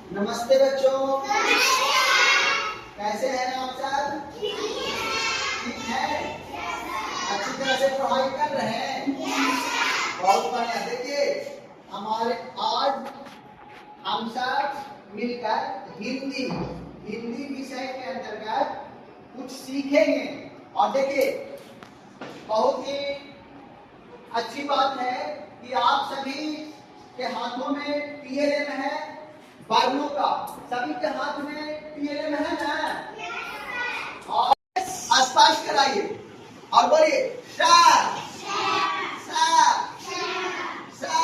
नमस्ते बच्चों, कैसे हैं आप सब? ठीक है? अच्छी तरह से पढ़ाई कर रहे हैं? बहुत बढ़िया। देखिए, हमारे आज हम सब मिलकर हिंदी विषय के अंतर्गत कुछ सीखेंगे। और देखिए, बहुत ही अच्छी बात है कि आप सभी के हाथों में पीएलएम है वर्णों का। सभी के हाथ में पीएलएम है ना? और स्पष्ट कराइए और बोलिए सा सा सा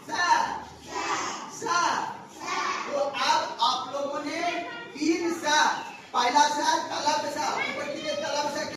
सा सा। तो अब आप लोगों ने 3 सा, पहला सा तलब सा, ऊपर कीजिए तलब सा।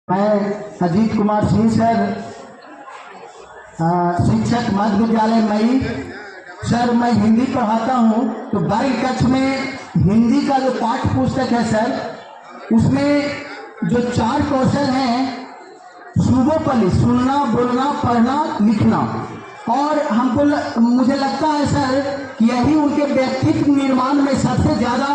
मैं अजीत कुमार सिंह सर, शिक्षक मध्य विद्यालय मई। सर, मैं हिंदी पढ़ाता हूँ। तो वर्ग कक्ष में हिंदी का जो पाठ्य पुस्तक है सर, उसमें जो 4 कौशल हैं, शुभोपली, सुनना, बोलना, पढ़ना, लिखना। और मुझे लगता है सर कि यही उनके व्यक्तित्व निर्माण में सबसे ज्यादा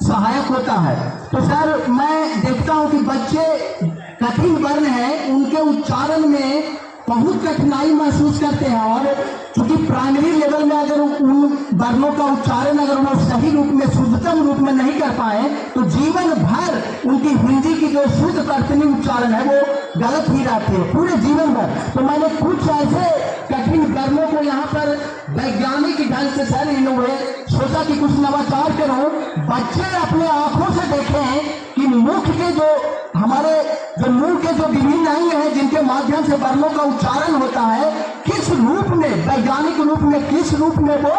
सहायक होता है। तो सर, मैं देखता हूँ कि बच्चे कठिन वर्ण है, उनके उच्चारण में बहुत कठिनाई महसूस करते हैं। और चूंकि प्राइमरी लेवल में अगर उन वर्णों का उच्चारण अगर वो सही रूप में, शुद्धतम रूप में नहीं कर पाए, तो जीवन भर उनकी हिंदी की जो शुद्ध कर्तनी उच्चारण है वो गलत ही रहती है पूरे जीवन भर। तो मैंने कुछ ऐसे कठिन वर्णों को यहाँ पर वैज्ञानिक ढंग से सर सोचा कि कुछ नवाचार करो, बच्चे अपने आंखों से देखें कि मुख के जो हमारे जो मुंह के जो विभिन्न अंग हैं जिनके माध्यम से वर्णों का उच्चारण होता है, किस रूप में, वैज्ञानिक रूप में, किस रूप में वो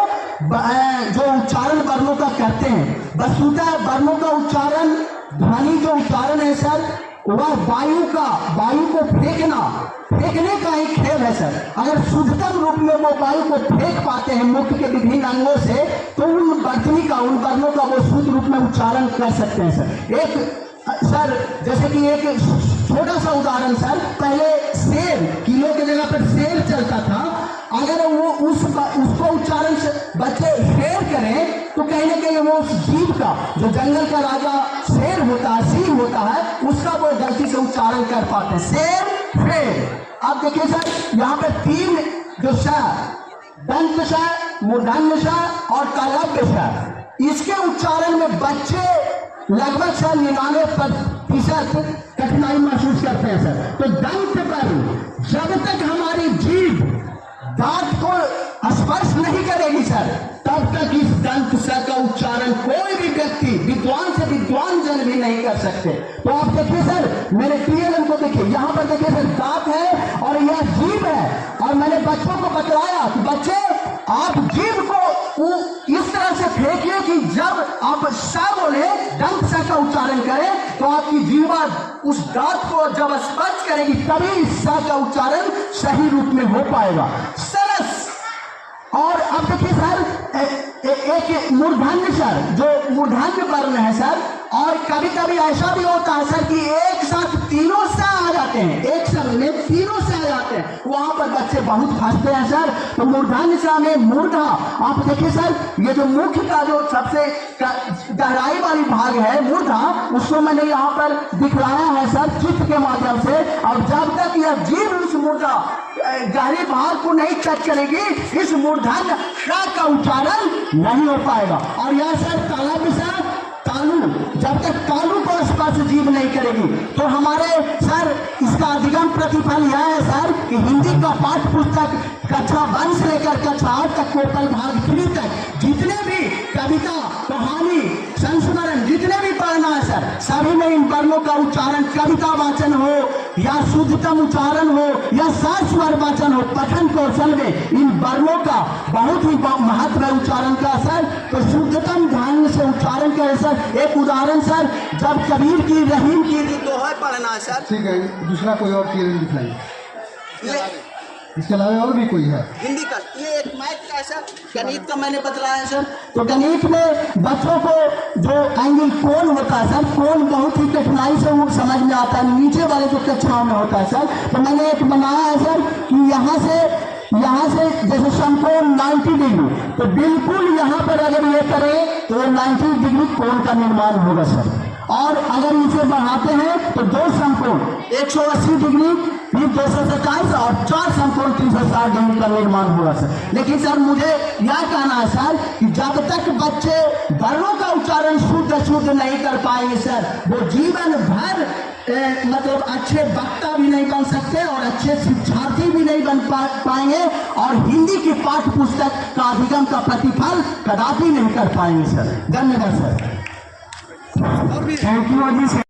जो उच्चारण वर्णों का करते हैं। वस्तुतः वर्णों का उच्चारण, ध्वनि जो उच्चारण है सर, वह वायु को फेंकने का एक खेल है सर। अगर शुद्धतम रूप में वो वायु को फेंक पाते हैं मुख के विभिन्न अंगों से, तो उन वर्णों का वो शुद्ध रूप में उच्चारण कर सकते हैं सर। एक सर, जैसे कि एक छोटा सा उदाहरण सर, पहले शेर, किलो की जगह पर शेर चलता था। अगर वो उसको उच्चारण से बच्चे शेर करें, तो कहीं ना कहीं वो उस जीव का, जो जंगल का राजा शेर होता है, सिंह होता है, उसका वो गलती से उच्चारण कर पाते हैं, शेर। अब देखिए सर, यहाँ पे 3 जो सा, दंत सा, मूर्धन्य सा और तालव्य सा, इसके उच्चारण में बच्चे लगभग सर 99% कठिनाई महसूस करते हैं सर। तो दंत पर जब तक हमारी जीभ दांत को स्पर्श नहीं करेगी सर, तब तक इस दंत स का उच्चारण कोई भी व्यक्ति, विद्वान से विद्वान जन भी नहीं कर सकते। तो आप देखिए सर, मेरे पीएलएम को देखिए, यहाँ पर देखिए सर, दांत है और यह जीभ है। और मैंने बच्चों को बतलाया कि बच्चे, आप जीभ को इस तरह से फेंकिए कि जब आप स बोले, दंत स का उच्चारण करें, तो आपकी जीवा उस दांत को जब स्पर्श करेगी, तभी स का उच्चारण सही रूप में हो पाएगा। सरस। और अब देखिए सर, एक मूर्धन्य सर, जो मूर्धन्य वर्ण है सर, और कभी कभी ऐसा भी होता है सर कि एक साथ तीनों से आ जाते हैं, एक शब्द में तीनों से आ जाते हैं, वहां पर बच्चे बहुत फंसते हैं सर। तो मूर्धन्य सा में मूर्धा, आप देखिए सर, ये जो मुख का जो सबसे गहराई वाली भाग है मूर्धा, उसको मैंने यहाँ पर दिखलाया है सर चित्र के माध्यम से। और जब तक यह जीभ उस मूर्धा गहरे भाग को नहीं टच करेगी, इस मूर्धन्य श का उच्चारण नहीं हो पाएगा। और यह सर तालव्य सा, तालु जब तक कानून को स्पर्श जीव नहीं करेगी। तो हमारे सर इसका अधिगम प्रतिफल यह है सर कि हिंदी का पाठ्य पुस्तक कक्षा 1 से लेकर कक्षा 8 तक टोटल भाग 3 तक जितने भी कविता, कहानी, संस्मरण जितने भी पढ़ना है सर, सभी में इन वर्णों का उच्चारण, कविता वाचन हो या शुद्धतम उच्चारण हो या सार स्वर वाचन हो, पठन कौशल में इन वर्णों का बहुत ही महत्व है उच्चारण का सर। तो शुद्धतम ढंग से उच्चारण करें सर। एक उदाहरण सर, जब कबीर की रहीम की दोहे पढ़ना है सर। ठीक है, दूसरा कोई और चीज दिखलाइए। इसके अलावा और भी कोई है? हिंदी का ये एक मैथ का है सर, गणित का मैंने बतलाया है सर। तो गणित में बच्चों को जो एंगल कोण होता है सर, कोण बहुत ही कठिनाई से वो समझ में आता है, नीचे वाले जो कक्षाओं में होता है सर। तो मैंने एक बनाया है सर कि यहाँ से जैसे समकोण 90 डिग्री, तो बिल्कुल यहाँ पर अगर ये करें तो 90 डिग्री कोण का निर्माण होगा सर। और अगर इसे बढ़ाते हैं तो 2 समकोण 180 डिग्री, फिर 227 और 4 समकोण 360 डिग्री का निर्माण होगा सर। लेकिन सर मुझे यह कहना है सर कि जब तक बच्चे वर्णों का उच्चारण शुद्ध नहीं कर पाएंगे सर, वो जीवन भर मतलब अच्छे वक्ता भी नहीं बन सकते और अच्छे शिक्षार्थी भी नहीं बन पाएंगे और हिंदी की पाठ्य पुस्तक का अधिगम का प्रतिफल कदापि नहीं कर पाएंगे सर। धन्यवाद सर। थैंक यू अजी सर।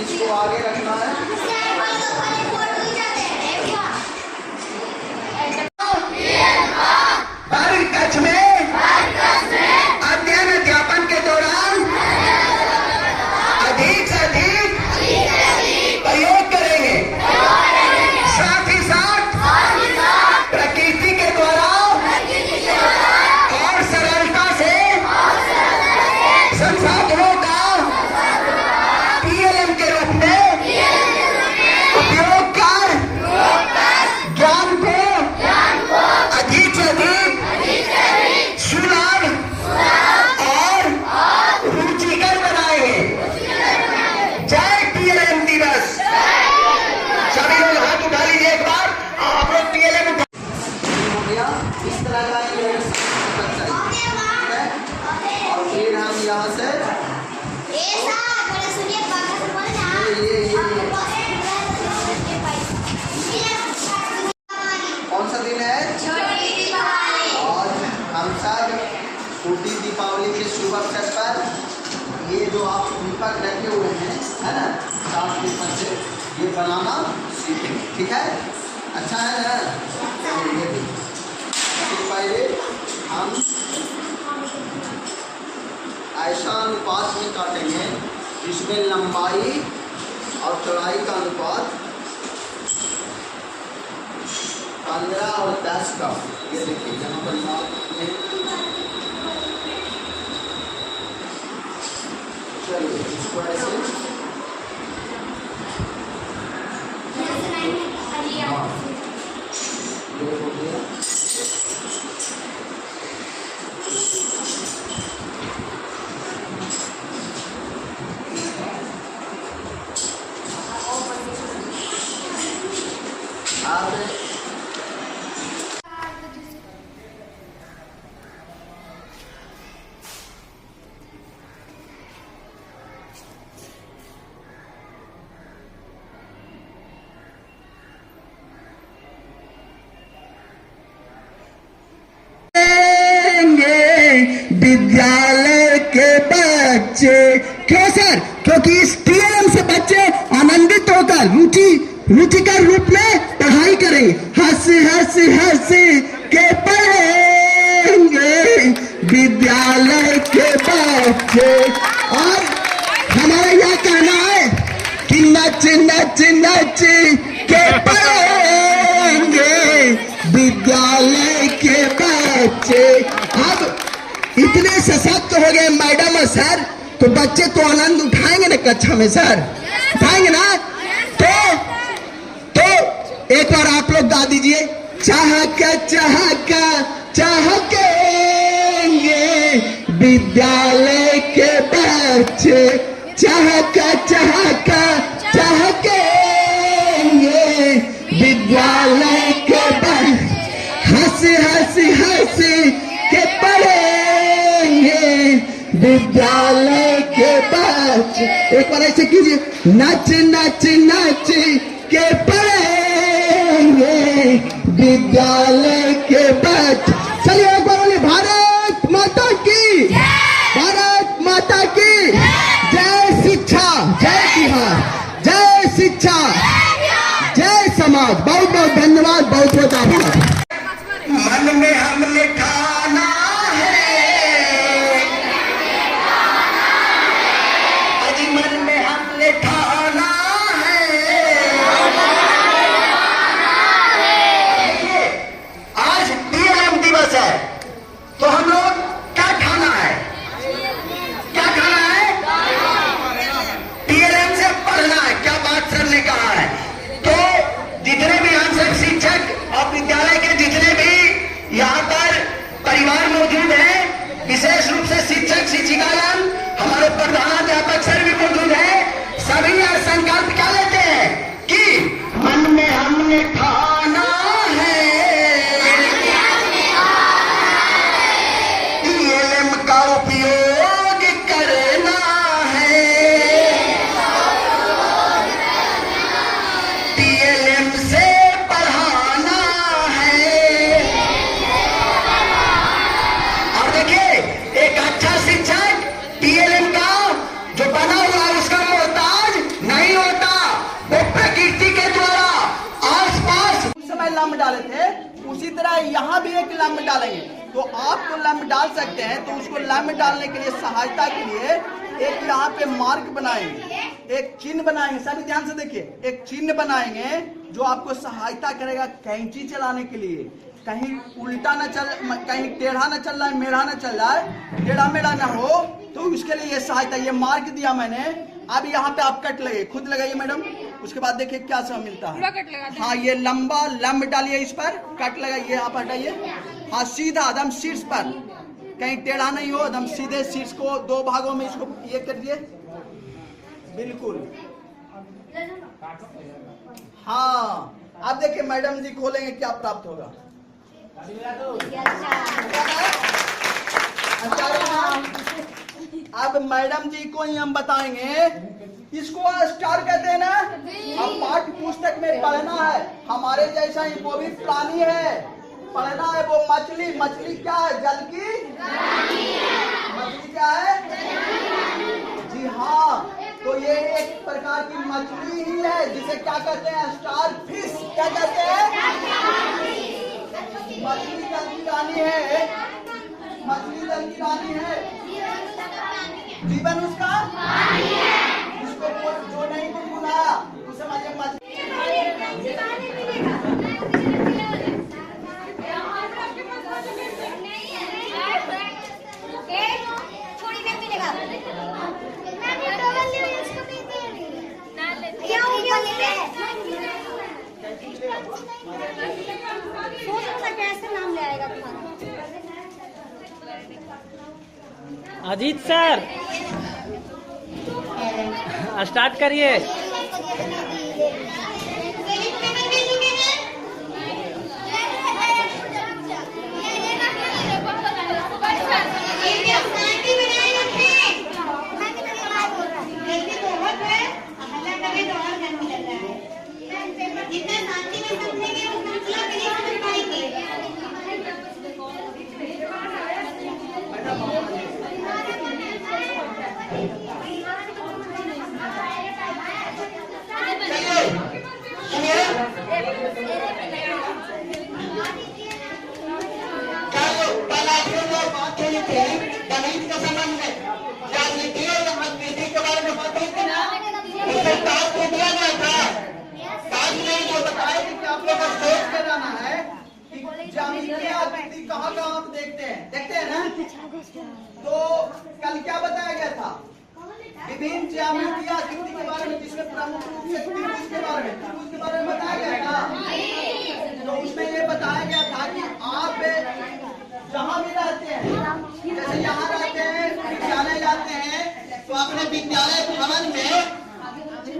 इसको आगे रखना है। वर्ग कक्ष में अध्ययन अध्यापन के दौरान अधिक से अधिक प्रयोग करेंगे। साथ ही साथ प्रकृति के द्वारा और सरलता से संसाधनों का PLM के रूप में उपयोग कर ज्ञान को अधिक से अधिक सुलभ और रुचिकर बनाएंगे। जय PLM दिवस। सभी लोग हाथ उठा लीजिए एक बार। आप लोग PLM उठा हो गया, इस तरह का ये ठीक है। और फिर हम यहाँ से कौन सा दिन है? और हम सब छोटी दीपावली के शुभ अवसर पर ये जो आप दीपक रखे हुए हैं है ना, 7 दीपक से ये बनाना सीखें। ठीक है, अच्छा है ना? ये पहले हम ऐसा अनुपात में काटेंगे जिसमें लंबाई और चौड़ाई का अनुपात 15 और 10 का। ये देखिए यहाँ पर चलिए इसको ऐसे हाँ ये हो गया। अब विद्यालय के बच्चे। क्यों सर? क्योंकि इस TLM से बच्चे आनंदित होकर रुचिकर रूप में पढ़ाई करेंगे। हंसी हंसी हंसी के पढ़ेंगे विद्यालय के बच्चे। और हमारा यह कहना है कि नच नच नच के पढ़ेंगे विद्यालय के बच्चे। अब इतने सशक्त हो गए मैडम और सर, तो बच्चे तो आनंद उठाएंगे ना कक्षा में सर, उठाएंगे ना? तो एक बार आप लोग गा दीजिए। चहका चहकेंगे विद्यालय के बच्चे, चहका चहकेंगे विद्यालय के बच्चे, हंसी के पढ़ेंगे विद्यालय के बच्चे। एक बार ऐसे कीजिए, नच के पढ़ेंगे विद्यालय के बच्चे। चलिए एक बार बोलिए, भारत माता की, भारत माता की जय। शिक्षा जय बिहार, जय शिक्षा जय समाज। बहुत बहुत धन्यवाद, बहुत बहुत आभार। मन में हमने ठाना है, अजी मन में हमने ठाना है। आज टीएलएम दिवस है, तो हम लोग क्या ठाना है, क्या ठाना है? टीएलएम से पढ़ना है। क्या बात सर ने कहा है। तो जितने भी हम सब शिक्षक और विद्यालय के जितने भी यहाँ पर परिवार मौजूद हैं, विशेष रूप से शिक्षक शिक्षिकागण, हमारे प्रधानाध्यापक सर भी मौजूद हैं। सभी यह संकल्प क्या लेते हैं कि मन में हमने ठाना है, टीएलएम का उपयोग करना है, टीएलएम से पढ़ाना है। और देखिए, एक अच्छा शिक्षक टीएलएम का जो बना हुआ है उसका मोहताज नहीं होता। वो प्रकृति के द्वारा आसपास उस समय लंब डाले थे, उसी तरह यहाँ भी एक लंब डालेंगे। तो आप तो लंब डाल सकते हैं, तो उसको लंब डालने के लिए सहायता के लिए एक यहाँ पे मार्क बनाएंगे, एक चिन्ह बनाएंगे। सभी ध्यान से देखिए, एक चिन्ह बनाएंगे जो आपको सहायता करेगा कैंची चलाने के लिए। कहीं उल्टा न चल, कहीं टेढ़ा न चल रहा है, मेढ़ा न चल रहा है, टेढ़ा मेढ़ा न हो, तो उसके लिए ये सहायता, ये मार्क दिया मैंने। अब यहाँ पे आप कट लगे, खुद लगाइए मैडम। उसके बाद देखिए क्या सब मिलता है। हाँ, ये लंबा लंब डालिए, इस पर कट लगाइए, आप हटाइए। हाँ, सीधा एकदम शीर्ष पर, कहीं टेढ़ा नहीं हो, एकदम सीधे शीर्ष को दो भागों में इसको ये कर दिए, बिल्कुल। हाँ, अब देखिए मैडम जी खोलेंगे, क्या प्राप्त होगा। अब मैडम जी को ही हम बताएंगे। इसको स्टार कहते हैं ना। अब पाठ्य पुस्तक में पढ़ना है, हमारे जैसा ही वो भी प्राणी है, पढ़ना है। वो मछली, मछली क्या है? जल की मछली क्या है? जी हाँ, तो ये एक प्रकार की मछली ही है, जिसे क्या कहते हैं? Star fish. क्या कहते हैं? मछली जल की रानी है, मछली जल की रानी है, जीवन उसका उसको जो नहीं बुलाया उसे समझिए मछली। कैसे नाम ले आएगा तुम्हारा? अजीत सर, स्टार्ट करिए। जितना शांति में समझेंगे उतना मतलब नहीं पाएंगे। कहाँ आप देखते हैं ना। तो कल क्या बताया गया था? विभिन्न ज्यामितीय आकृति के बारे में, जिसमें प्रमुख रूप से त्रिभुज के बारे में बताया गया था। तो उसमें ये बताया गया था कि आप जहाँ भी रहते हैं, जैसे यहाँ रहते हैं, विद्यालय जाते हैं, तो अपने विद्यालय भवन में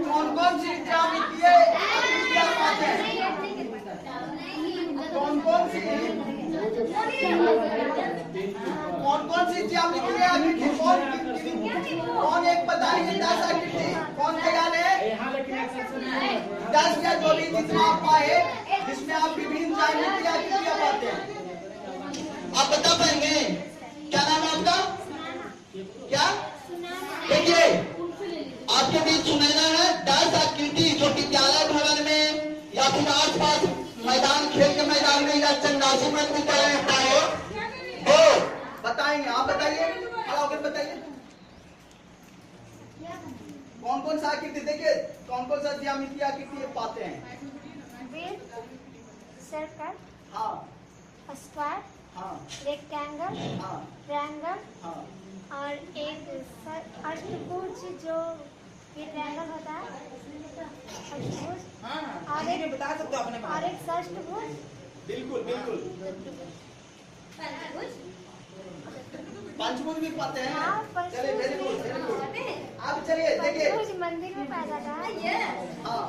कौन कौन सी ज्यामितीय आकृतियाँ पाते हैं? कौन कौन सी ज्यामितीय आकृति? कौन एक बताएंगे? 10 आकृति कौन तैयार है? 10 या जो भी जितना आप पाए, जिसमें आप विभिन्न ज्यामितीय आकृतियाँ पाते हैं, आप बता पाएंगे? क्या नाम है आपका? क्या? देखिए, आपके बीच सुनैना है 10 आकृति जो विद्यालय भवन में या फिर आसपास मैदान, खेल के मैदान में या चंडासी में भी होता है, वो बताएंगे। आप बताइए, खड़ा होकर बताइए कौन कौन सा आकृति, देखिए कौन कौन सा ज्यामितीय आकृति पाते हैं? सर्कल, हाँ, स्क्वायर, हाँ, रेक्टेंगल, हाँ, ट्रायंगल हाँ, और एक अष्टभुज जो ट्रायंगल होता है, अष्टभुज, और एक षष्ठभुज, बिल्कुल बिल्कुल, पंचभुज भी पाते हैं। हाँ, चलिए, वेरी गुड, वेरी गुड। अब चलिए देखिए, पंचभुज मंदिर में पाया जाता है। हाँ,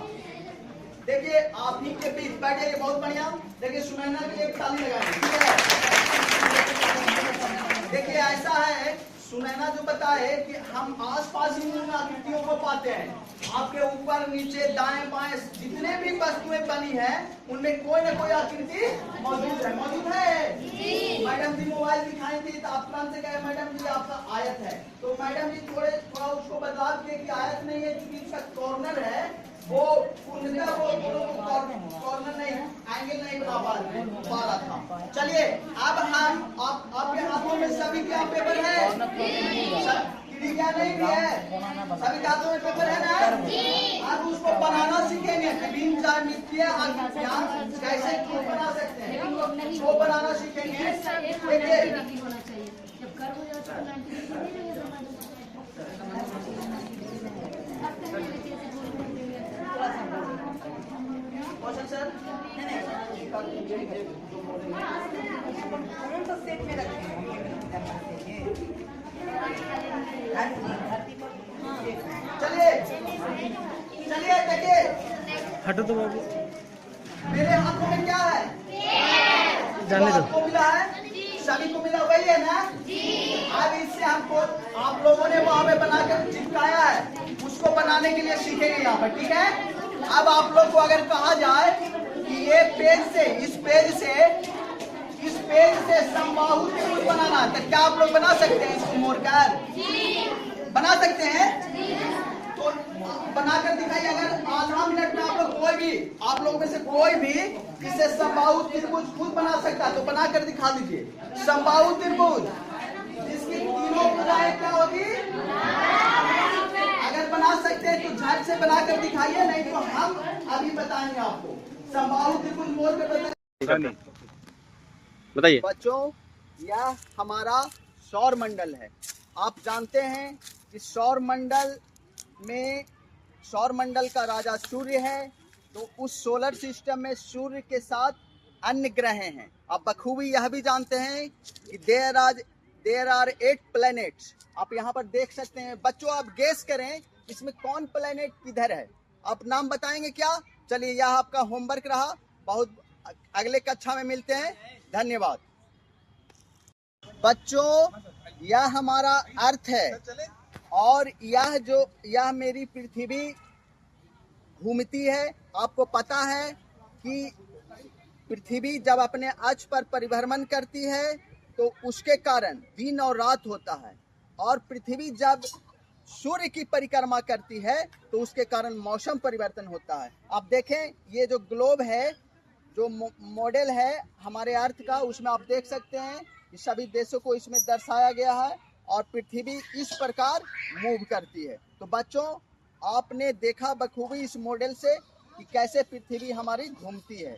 देखिए आप ही के बीच बैठे, बहुत बढ़िया। देखिए सुनैना के लिए ताली लगाएंगे, ठीक है? देखिए ऐसा है, सुनैना जो बताए कि हम आसपास ही उन आकृतियों को पाते हैं। आपके ऊपर नीचे दाएं बाएं जितने भी वस्तुएं बनी है, उनमें कोई ना कोई आकृति मौजूद है। मौजूद है? मैडम जी मोबाइल दिखाई थी तो आप तुरंत से कहे मैडम जी आपका आयत है, तो मैडम जी थोड़ा उसको बदलाव किए कि आयत नहीं है, क्योंकि इसका कॉर्नर है, वो पूर्णतः वो कॉर्नर नहीं, एंगल नहीं बना पा रहा था। चलिए अब हम आपके हाथों में सभी क्या पेपर है? क्या नहीं भी है? सभी के हाथों में पेपर है ना? अब उसको बनाना सीखेंगे। विभिन्न ज्यामितीय आकृतियाँ कैसे क्यों बना सकते हैं, वो बनाना सीखेंगे। देखिए क्वेश्चन सर, चलिए चलिए देखिए, हटो तो बाबू, मेरे हाथों में क्या है? जाने दो। आपको मिला है, सभी को मिला, वही है ना? अब इससे हमको आप लोगों ने वहां पे बनाकर चिपकाया है, उसको बनाने के लिए सीखेंगे यहाँ पर, ठीक है? अब आप लोग को अगर कहा जाए कि ये पेज से इस पेज से समबाहु त्रिभुज बनाना, तो क्या आप लोग बना सकते हैं? इसको मोड़कर बना सकते हैं? तो बनाकर दिखाइए। अगर आधा मिनट में आप लोग में से कोई भी इसे समबाहु त्रिभुज खुद बना सकता है, तो बनाकर दिखा दीजिए। समबाहु त्रिभुज जिसकी तीनों भुजाएं क्या होगी? अगर बना सकते हैं तो झट से बनाकर दिखाइए, नहीं तो हम अभी बताएंगे आपको। समबाहु त्रिभुज मोड़ कर बताइए। बच्चों, यह हमारा सौर मंडल है। आप जानते हैं कि सौर मंडल का राजा सूर्य है, तो उस सोलर सिस्टम में सूर्य के साथ अन्य ग्रह हैं। आप बखूबी यह भी जानते हैं कि देयर आर 8 प्लैनेट्स। आप यहाँ पर देख सकते हैं। बच्चों आप गेस करें इसमें कौन प्लैनेट किधर है? आप नाम बताएंगे क्या? चलिए यह आपका होमवर्क रहा। बहुत अगले कक्षा में मिलते हैं। धन्यवाद बच्चों। यह हमारा अर्थ है और यह मेरी पृथ्वी घूमती है। आपको पता है कि पृथ्वी जब अपने अक्ष पर परिभ्रमण करती है तो उसके कारण दिन और रात होता है, और पृथ्वी जब सूर्य की परिक्रमा करती है तो उसके कारण मौसम परिवर्तन होता है। आप देखें ये जो ग्लोब है, जो मॉडल है हमारे अर्थ का, उसमें आप देख सकते हैं कि सभी देशों को इसमें दर्शाया गया है और पृथ्वी इस प्रकार मूव करती है। तो बच्चों आपने देखा बखूबी इस मॉडल से कि कैसे पृथ्वी हमारी घूमती है।